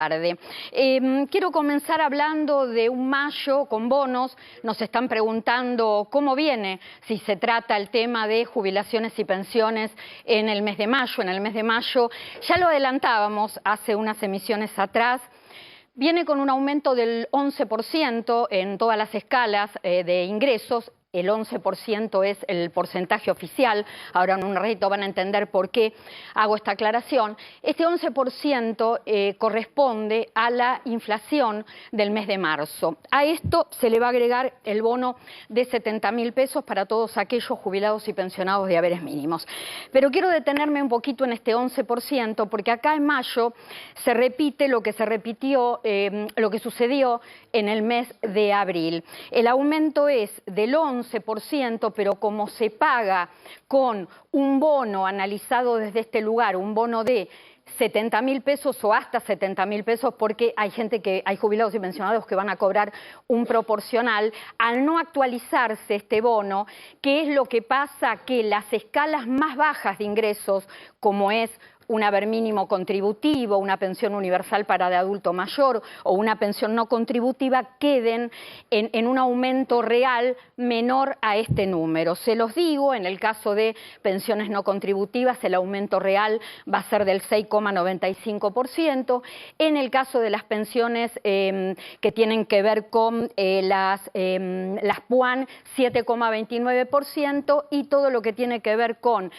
Tarde. Quiero comenzar hablando de un mayo con bonos. Nos están preguntando cómo viene, si se trata el tema de jubilaciones y pensiones en el mes de mayo. En el mes de mayo ya lo adelantábamos hace unas emisiones atrás. Viene con un aumento del 11% en todas las escalas de ingresos. El 11% es el porcentaje oficial. Ahora en un ratito van a entender por qué hago esta aclaración. Este 11% corresponde a la inflación del mes de marzo. A esto se le va a agregar el bono de 70.000 pesos para todos aquellos jubilados y pensionados de haberes mínimos. Pero quiero detenerme un poquito en este 11% porque acá en mayo se repite lo que se repitió, lo que sucedió en el mes de abril. El aumento es del 11%, pero como se paga con un bono analizado desde este lugar, un bono de 70.000 pesos o hasta 70.000 pesos, porque hay jubilados y pensionados que van a cobrar un proporcional, al no actualizarse este bono, ¿qué es lo que pasa? Que las escalas más bajas de ingresos, como es un haber mínimo contributivo, una pensión universal para de adulto mayor o una pensión no contributiva, queden en un aumento real menor a este número. Se los digo, en el caso de pensiones no contributivas, el aumento real va a ser del 6,95%. En el caso de las pensiones que tienen que ver con las PUAN, 7,29%, y todo lo que tiene que ver con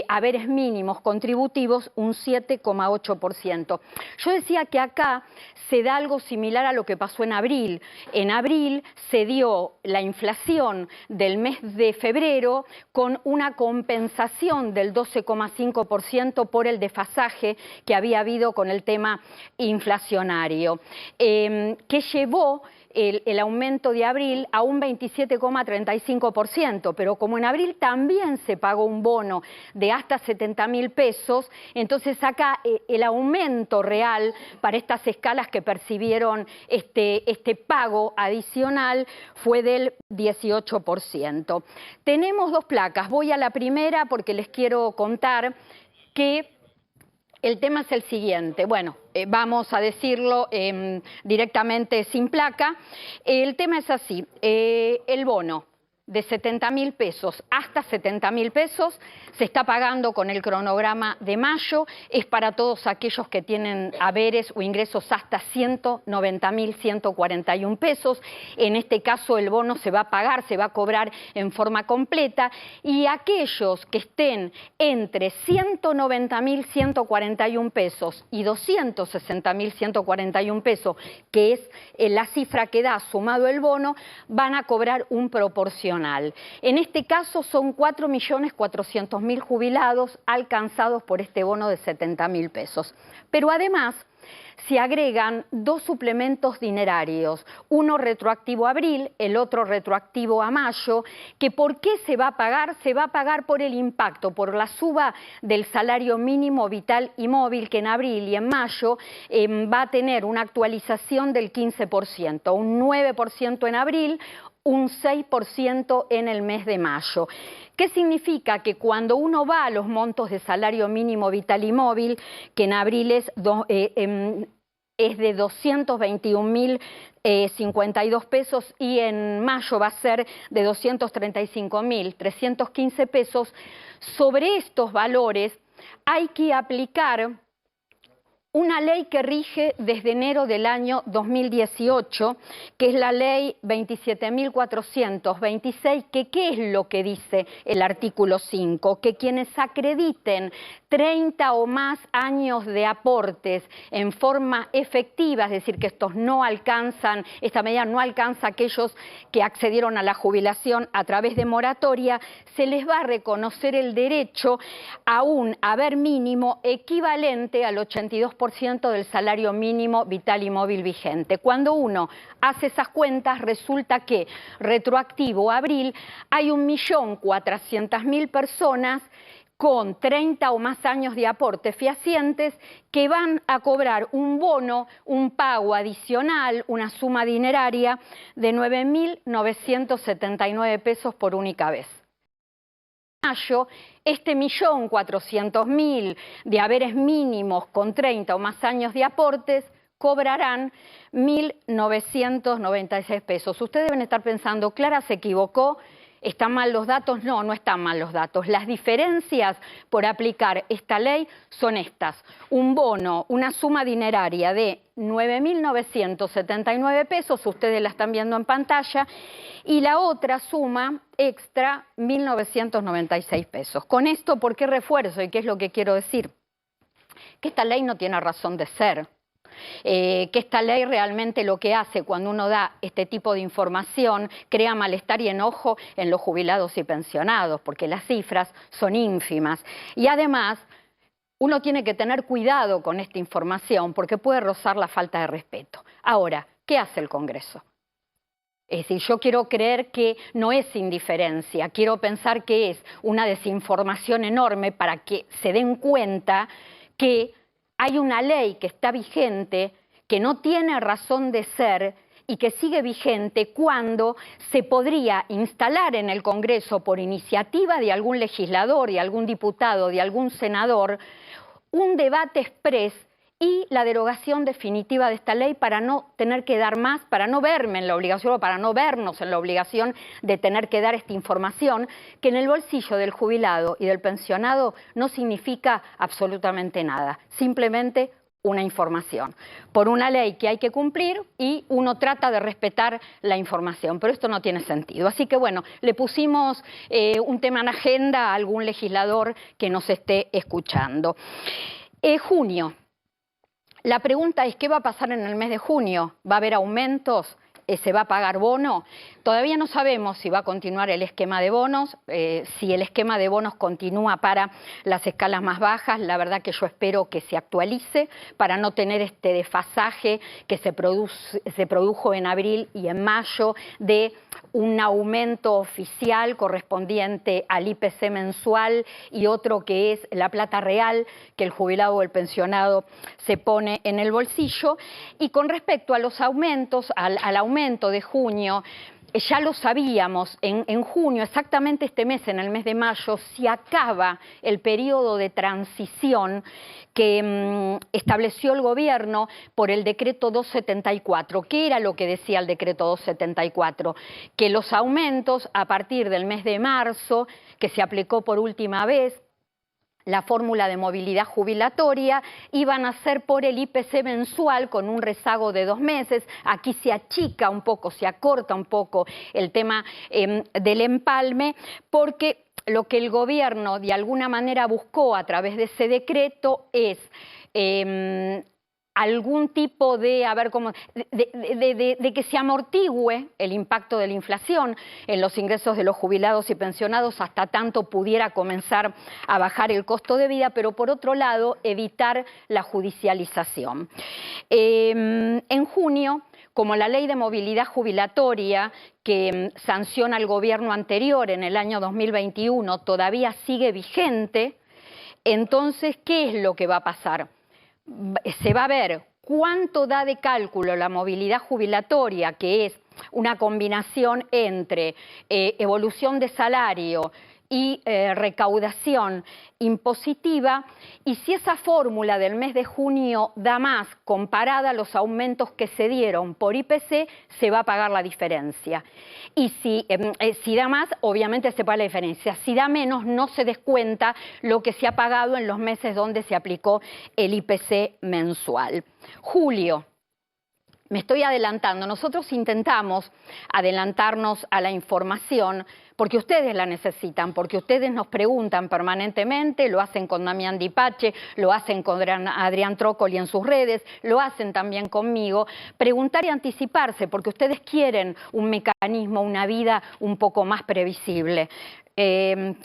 haberes mínimos contributivos, un 7,8%. Yo decía que acá se da algo similar a lo que pasó en abril. En abril se dio la inflación del mes de febrero con una compensación del 12,5% por el desfasaje que había habido con el tema inflacionario, que llevó el aumento de abril a un 27,35%, pero como en abril también se pagó un bono de hasta 70.000 pesos, entonces acá el aumento real para estas escalas que percibieron este pago adicional fue del 18%. Tenemos dos placas, voy a la primera porque les quiero contar que el tema es el siguiente. Bueno, vamos a decirlo directamente sin placa. El tema es así, el bono de 70.000 pesos hasta 70.000 pesos se está pagando con el cronograma de mayo, es para todos aquellos que tienen haberes o ingresos hasta 190.141 pesos. En este caso el bono se va a pagar, se va a cobrar en forma completa, y aquellos que estén entre 190.141 pesos y 260.141 pesos, que es la cifra que da sumado el bono, van a cobrar un proporcional. En este caso son 4.400.000 jubilados alcanzados por este bono de 70.000 pesos. Pero además se agregan dos suplementos dinerarios, uno retroactivo a abril, el otro retroactivo a mayo, que ¿por qué se va a pagar? Se va a pagar por el impacto, por la suba del salario mínimo vital y móvil, que en abril y en mayo va a tener una actualización del 15%, un 9% en abril, un 6% en el mes de mayo. ¿Qué significa? Que cuando uno va a los montos de salario mínimo vital y móvil, que en abril es de 221.052 pesos y en mayo va a ser de 235.315 pesos, sobre estos valores hay que aplicar una ley que rige desde enero del año 2018, que es la ley 27.426, que ¿qué es lo que dice el artículo 5? Que quienes acrediten 30 o más años de aportes en forma efectiva, es decir, que estos no alcanzan, esta medida no alcanza a aquellos que accedieron a la jubilación a través de moratoria, se les va a reconocer el derecho a un haber mínimo equivalente al 82% del salario mínimo vital y móvil vigente. Cuando uno hace esas cuentas, resulta que retroactivo a abril hay 1.400.000 personas con 30 o más años de aportes fehacientes que van a cobrar un bono, un pago adicional, una suma dineraria de 9.979 pesos por única vez. Mayo, este 1.400.000 de haberes mínimos con 30 o más años de aportes cobrarán 1.996 pesos. Ustedes deben estar pensando, Clara se equivocó, ¿están mal los datos? No, no están mal los datos. Las diferencias por aplicar esta ley son estas. Un bono, una suma dineraria de 9.979 pesos, ustedes la están viendo en pantalla, y la otra suma extra, 1.996 pesos. Con esto, ¿por qué refuerzo y qué es lo que quiero decir? Que esta ley no tiene razón de ser. Que esta ley realmente lo que hace cuando uno da este tipo de información crea malestar y enojo en los jubilados y pensionados, porque las cifras son ínfimas. Y además, uno tiene que tener cuidado con esta información porque puede rozar la falta de respeto. Ahora, ¿qué hace el Congreso? Es decir, yo quiero creer que no es indiferencia, quiero pensar que es una desinformación enorme para que se den cuenta que hay una ley que está vigente, que no tiene razón de ser y que sigue vigente cuando se podría instalar en el Congreso por iniciativa de algún legislador, de algún diputado, de algún senador, un debate exprés y la derogación definitiva de esta ley para no tener que dar más, para no verme en la obligación o para no vernos en la obligación de tener que dar esta información, que en el bolsillo del jubilado y del pensionado no significa absolutamente nada, simplemente una información, por una ley que hay que cumplir y uno trata de respetar la información, pero esto no tiene sentido. Así que bueno, le pusimos un tema en agenda a algún legislador que nos esté escuchando. Junio. La pregunta es, ¿qué va a pasar en el mes de junio? ¿Va a haber aumentos? ¿Se va a pagar bono? Todavía no sabemos si va a continuar el esquema de bonos, si el esquema de bonos continúa para las escalas más bajas. La verdad que yo espero que se actualice para no tener este desfasaje que se produjo en abril y en mayo de un aumento oficial correspondiente al IPC mensual y otro que es la plata real que el jubilado o el pensionado se pone en el bolsillo. Y con respecto a los aumentos, al aumento de junio, ya lo sabíamos, en junio, exactamente este mes, en el mes de mayo, se acaba el periodo de transición que estableció el gobierno por el decreto 274. ¿Qué era lo que decía el decreto 274? Que los aumentos a partir del mes de marzo, que se aplicó por última vez, la fórmula de movilidad jubilatoria, iban a ser por el IPC mensual con un rezago de 2 meses. Aquí se achica un poco, se acorta un poco el tema del empalme, porque lo que el gobierno de alguna manera buscó a través de ese decreto es algún tipo de, de que se amortigüe el impacto de la inflación en los ingresos de los jubilados y pensionados hasta tanto pudiera comenzar a bajar el costo de vida, pero por otro lado evitar la judicialización. En junio, como la ley de movilidad jubilatoria que sanciona el gobierno anterior en el año 2021 todavía sigue vigente, entonces, ¿qué es lo que va a pasar? Se va a ver cuánto da de cálculo la movilidad jubilatoria, que es una combinación entre evolución de salario y recaudación impositiva, y si esa fórmula del mes de junio da más comparada a los aumentos que se dieron por IPC, se va a pagar la diferencia. Y si da más, obviamente se paga la diferencia. Si da menos, no se descuenta lo que se ha pagado en los meses donde se aplicó el IPC mensual. Julio. Me estoy adelantando. Nosotros intentamos adelantarnos a la información porque ustedes la necesitan, porque ustedes nos preguntan permanentemente, lo hacen con Damián Dipache, lo hacen con Adrián Trócoli en sus redes, lo hacen también conmigo. Preguntar y anticiparse, porque ustedes quieren un mecanismo, una vida un poco más previsible.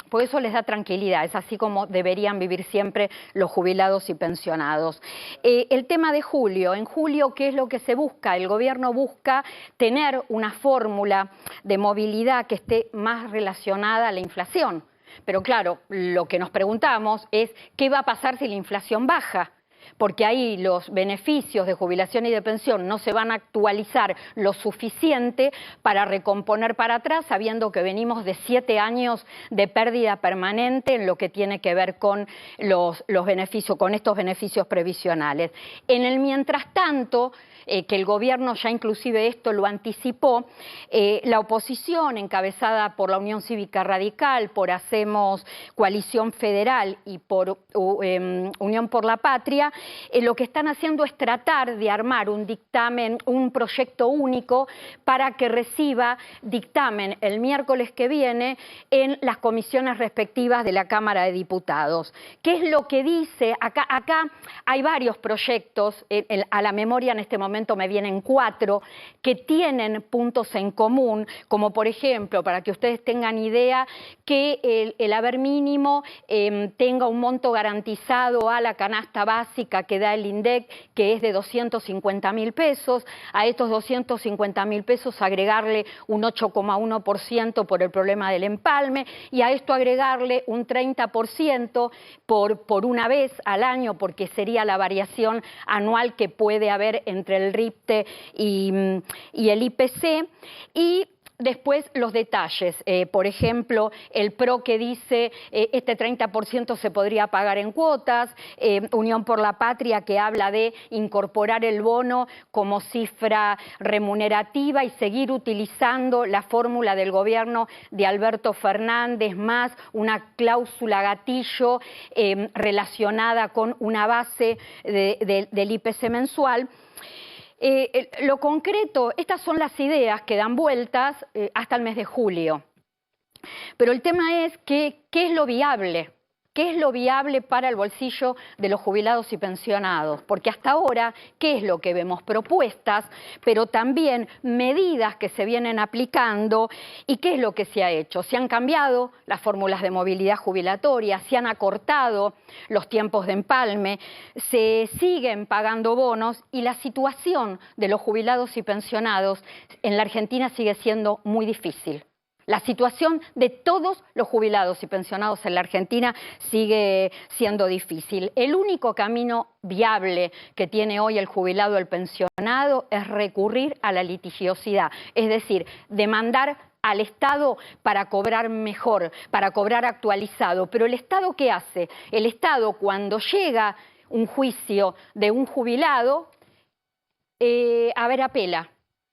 Por eso les da tranquilidad, es así como deberían vivir siempre los jubilados y pensionados. El tema de julio, en julio, ¿qué es lo que se busca? El gobierno busca tener una fórmula de movilidad que esté más relacionada a la inflación. Pero claro, lo que nos preguntamos es ¿qué va a pasar si la inflación baja? porque ahí los beneficios de jubilación y de pensión no se van a actualizar lo suficiente para recomponer para atrás, sabiendo que venimos de 7 años de pérdida permanente en lo que tiene que ver con los beneficios, con estos beneficios previsionales. En el mientras tanto, que el gobierno ya inclusive esto lo anticipó, la oposición encabezada por la Unión Cívica Radical, por Hacemos Coalición Federal y por Unión por la Patria, lo que están haciendo es tratar de armar un dictamen, un proyecto único para que reciba dictamen el miércoles que viene en las comisiones respectivas de la Cámara de Diputados. ¿Qué es lo que dice? Acá hay varios proyectos, a la memoria en este momento me vienen 4, que tienen puntos en común, como por ejemplo, para que ustedes tengan idea, que el haber mínimo tenga un monto garantizado a la canasta básica que da el INDEC, que es de 250.000 pesos, a estos 250.000 pesos agregarle un 8,1% por el problema del empalme, y a esto agregarle un 30% por una vez al año, porque sería la variación anual que puede haber entre el RIPTE y el IPC, y después los detalles, por ejemplo, el PRO que dice este 30% se podría pagar en cuotas, Unión por la Patria que habla de incorporar el bono como cifra remunerativa y seguir utilizando la fórmula del gobierno de Alberto Fernández más una cláusula gatillo relacionada con una base del IPC mensual. Lo concreto, estas son las ideas que dan vueltas hasta el mes de julio. Pero el tema es ¿qué es lo viable? ¿Qué es lo viable para el bolsillo de los jubilados y pensionados? Porque hasta ahora, ¿qué es lo que vemos? Propuestas, pero también medidas que se vienen aplicando. ¿Y qué es lo que se ha hecho? Se han cambiado las fórmulas de movilidad jubilatoria, se han acortado los tiempos de empalme, se siguen pagando bonos y la situación de los jubilados y pensionados en la Argentina sigue siendo muy difícil. La situación de todos los jubilados y pensionados en la Argentina sigue siendo difícil. El único camino viable que tiene hoy el jubilado o el pensionado es recurrir a la litigiosidad, es decir, demandar al Estado para cobrar mejor, para cobrar actualizado. Pero ¿el Estado qué hace? El Estado, cuando llega un juicio de un jubilado, apela.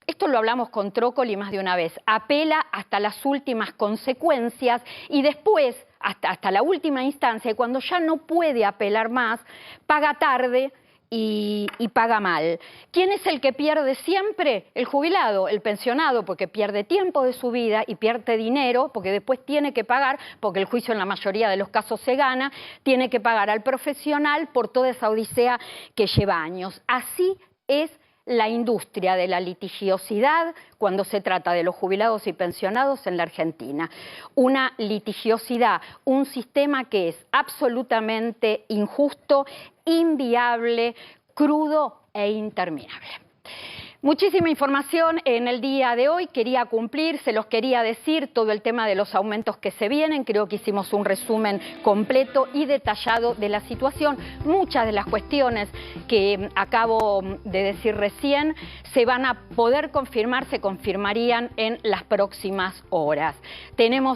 Esto lo hablamos con Trócoli más de una vez, apela hasta las últimas consecuencias y después, hasta la última instancia, y cuando ya no puede apelar más, paga tarde y paga mal. ¿Quién es el que pierde siempre? El jubilado, el pensionado, porque pierde tiempo de su vida y pierde dinero, porque después tiene que pagar, porque el juicio en la mayoría de los casos se gana, tiene que pagar al profesional por toda esa odisea que lleva años. Así es la industria de la litigiosidad cuando se trata de los jubilados y pensionados en la Argentina. Una litigiosidad, un sistema que es absolutamente injusto, inviable, crudo e interminable. Muchísima información en el día de hoy, quería cumplir, se los quería decir, todo el tema de los aumentos que se vienen, creo que hicimos un resumen completo y detallado de la situación. Muchas de las cuestiones que acabo de decir recién se van a poder confirmar, se confirmarían en las próximas horas. Tenemos